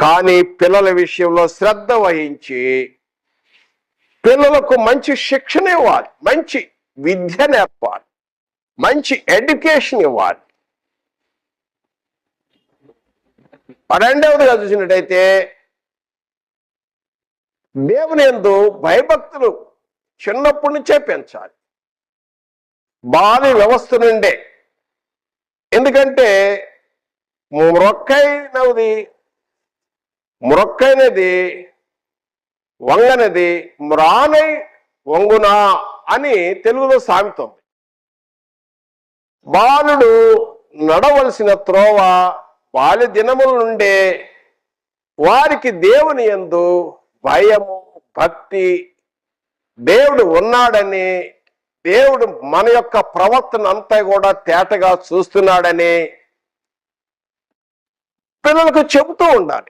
కానీ పిల్లల విషయంలో శ్రద్ధ వహించి పిల్లలకు మంచి శిక్షణ ఇవ్వాలి, మంచి విద్య నేర్పాలి, మంచి ఎడ్యుకేషన్ ఇవ్వాలి. రెండవదిగా చూసినట్టయితే దేవుని యందు భయభక్తులు చిన్నప్పటి నుంచే పెంచాలి, బాల్య వ్యవస్థ నుండే. ఎందుకంటే మ్రొక్కైనది వంగనది మ్రానై వంగునా అని తెలుగులో సామెత ఉంది. బాలుడు నడవలసిన త్రోవ బాల్య దినముల నుండే వారికి దేవుని యందు భయము, భక్తి, దేవుడు ఉన్నాడని, దేవుడు మన యొక్క ప్రవర్తన అంతా కూడా తేటగా చూస్తున్నాడని పిల్లలకు చెబుతూ ఉండాలి.